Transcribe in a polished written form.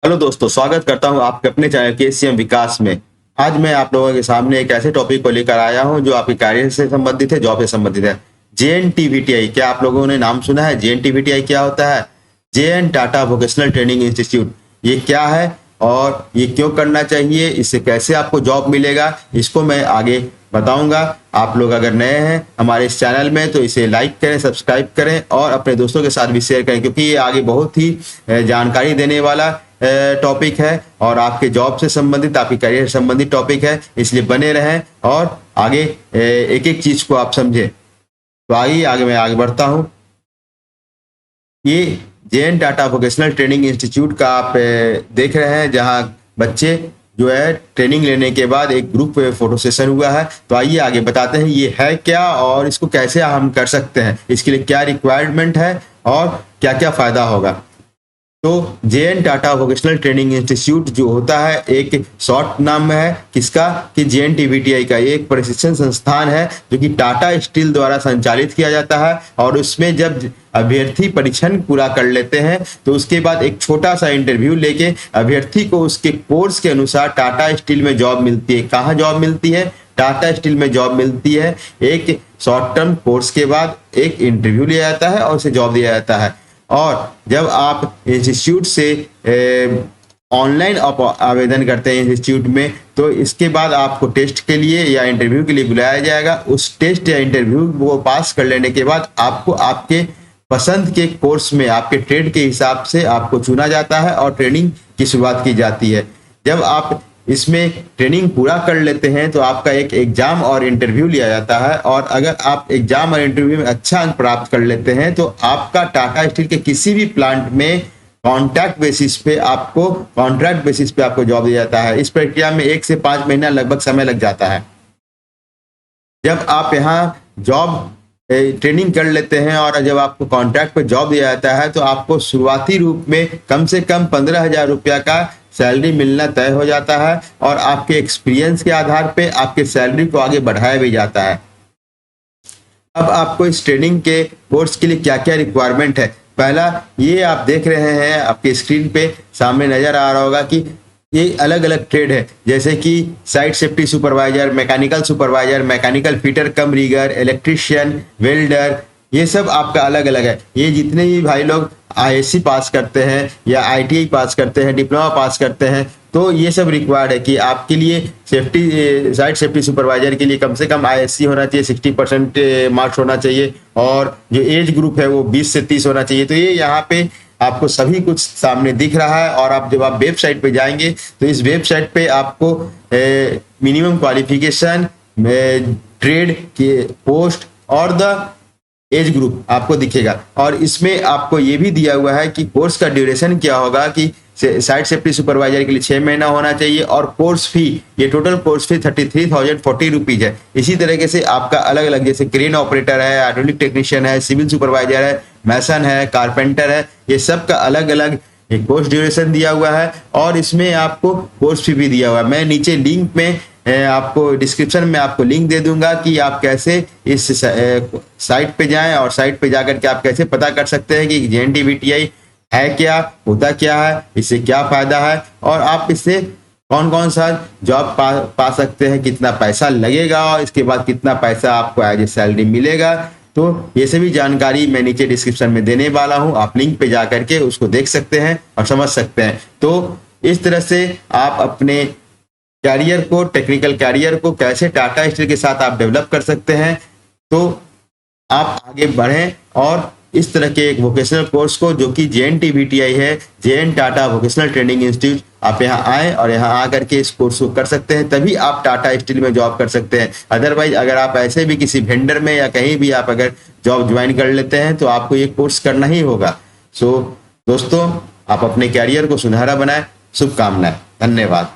Hello दोस्तों, स्वागत करता हूं आपके अपने चैनल के सीएम विकास में। आज मैं आप लोगों के सामने एक ऐसे टॉपिक को लेकर आया हूं जो आपके कैरियर से संबंधित है, जॉब से संबंधित है। जेएनटीवीटीआई, क्या आप लोगों ने नाम सुना है? जेएनटीवीटीआई क्या होता है? JN Tata vocational training institute. ये क्या है और ये क्यों करना चाहिए, इससे कैसे आपको जॉब मिलेगा, इसको मैं आगे बताऊंगा। आप लोग अगर नए हैं हमारे इस चैनल में तो इसे लाइक करें, सब्सक्राइब करें और अपने दोस्तों के साथ भी शेयर करें, क्योंकि ये आगे बहुत ही जानकारी देने वाला टॉपिक है और आपके जॉब से संबंधित, आपके करियर से संबंधित टॉपिक है। इसलिए बने रहें और आगे एक एक चीज को आप समझें। तो आगे मैं आगे बढ़ता हूं। ये JN Tata vocational training institute का आप देख रहे हैं, जहां बच्चे जो है ट्रेनिंग लेने के बाद एक ग्रुप फोटो सेशन हुआ है। तो आइए आगे बताते हैं ये है क्या और इसको कैसे हम कर सकते हैं, इसके लिए क्या रिक्वायरमेंट है और क्या क्या फायदा होगा। तो JN Tata vocational training institute जो होता है, एक शॉर्ट नाम है किसका कि जेएनटीवीटीआई का। एक प्रशिक्षण संस्थान है जो कि टाटा स्टील द्वारा संचालित किया जाता है और उसमें जब अभ्यर्थी परीक्षण पूरा कर लेते हैं तो उसके बाद एक छोटा सा इंटरव्यू लेके अभ्यर्थी को उसके कोर्स के अनुसार टाटा स्टील में जॉब मिलती है। कहाँ जॉब मिलती है? टाटा स्टील में जॉब मिलती है। एक शॉर्ट टर्म कोर्स के बाद एक इंटरव्यू लिया जाता है और उसे जॉब दिया जाता है। और जब आप इंस्टीट्यूट से ऑनलाइन आवेदन करते हैं इंस्टीट्यूट में, तो इसके बाद आपको टेस्ट के लिए या इंटरव्यू के लिए बुलाया जाएगा। उस टेस्ट या इंटरव्यू को पास कर लेने के बाद आपको आपके पसंद के कोर्स में, आपके ट्रेड के हिसाब से आपको चुना जाता है और ट्रेनिंग की शुरुआत की जाती है। जब आप इसमें ट्रेनिंग पूरा कर लेते हैं तो आपका एक एग्जाम और इंटरव्यू लिया जाता है और अगर आप एग्जाम और इंटरव्यू में अच्छा अंक प्राप्त कर लेते हैं तो आपका टाटा स्टील के किसी भी प्लांट में कॉन्ट्रैक्ट बेसिस पे आपको जॉब दिया जाता है। इस प्रक्रिया में 1 से 5 महीना लगभग समय लग जाता है। जब आप यहाँ जॉब ट्रेनिंग कर लेते हैं और जब आपको कॉन्ट्रैक्ट पे जॉब दिया जाता है तो आपको शुरुआती रूप में कम से कम 15,000 रुपया का सैलरी मिलना तय हो जाता है और आपके एक्सपीरियंस के आधार पे आपके सैलरी को आगे बढ़ाया भी जाता है। अब आपको इस ट्रेनिंग के कोर्स के लिए क्या क्या रिक्वायरमेंट है, पहला ये आप देख रहे हैं आपके स्क्रीन पे सामने नजर आ रहा होगा कि ये अलग अलग ट्रेड है, जैसे कि site safety supervisor, mechanical supervisor, mechanical fitter cum rigger, electrician, welder, ये सब आपका अलग अलग है। ये जितने भी भाई लोग आईएससी पास करते हैं या आईटीआई पास करते हैं, डिप्लोमा पास करते हैं, तो ये सब रिक्वायर्ड है कि आपके लिए साइट सेफ्टी सुपरवाइजर के लिए कम से कम आईएससी होना चाहिए, 60% मार्क्स होना चाहिए और जो एज ग्रुप है वो 20 से 30 होना चाहिए। तो ये यहाँ पे आपको सभी कुछ सामने दिख रहा है और आप जब आप वेबसाइट पे जाएंगे तो इस वेबसाइट पे आपको मिनिमम क्वालिफिकेशन, ट्रेड के पोस्ट और द एज ग्रुप आपको दिखेगा। और इसमें आपको ये भी दिया हुआ है कि कोर्स का ड्यूरेशन क्या होगा कि साइट सेफ्टी सुपरवाइजर के लिए 6 महीना होना चाहिए और कोर्स फी, ये टोटल कोर्स फी 33,040 रुपीज है। इसी तरीके से आपका अलग अलग, जैसे क्रेन ऑपरेटर है, हाइड्रोलिक टेक्नीशियन है, सिविल सुपरवाइजर है, मैसन है, कारपेंटर है, ये सब का अलग अलग एक कोर्स ड्यूरेशन दिया हुआ है और इसमें आपको कोर्स फी भी दिया हुआ है। मैं नीचे लिंक में आपको डिस्क्रिप्शन में आपको लिंक दे दूंगा कि आप कैसे इस साइट पे जाएं और साइट पे जाकर के आप कैसे पता कर सकते हैं कि जेएनटीवीटीआई है क्या, होता क्या है, इससे क्या फायदा है और आप इससे कौन कौन सा जॉब पा सकते हैं, कितना पैसा लगेगा और इसके बाद कितना पैसा आपको एज ए सैलरी मिलेगा। तो ये सभी जानकारी मैं नीचे डिस्क्रिप्शन में देने वाला हूं, आप लिंक पे जाकर के उसको देख सकते हैं और समझ सकते हैं। तो इस तरह से आप अपने कैरियर को, टेक्निकल कैरियर को कैसे टाटा स्टील के साथ आप डेवलप कर सकते हैं, तो आप आगे बढ़ें और इस तरह के एक वोकेशनल कोर्स को, जो कि जेएनटीवीटीआई है, JN Tata vocational training institute, आप यहाँ आए और यहाँ आकर के इस कोर्स को कर सकते हैं, तभी आप टाटा स्टील में जॉब कर सकते हैं। अदरवाइज अगर आप ऐसे भी किसी वेंडर में या कहीं भी आप अगर जॉब ज्वाइन कर लेते हैं तो आपको ये कोर्स करना ही होगा। सो दोस्तों, आप अपने कैरियर को सुनहरा बनाएं। शुभकामनाएं। धन्यवाद।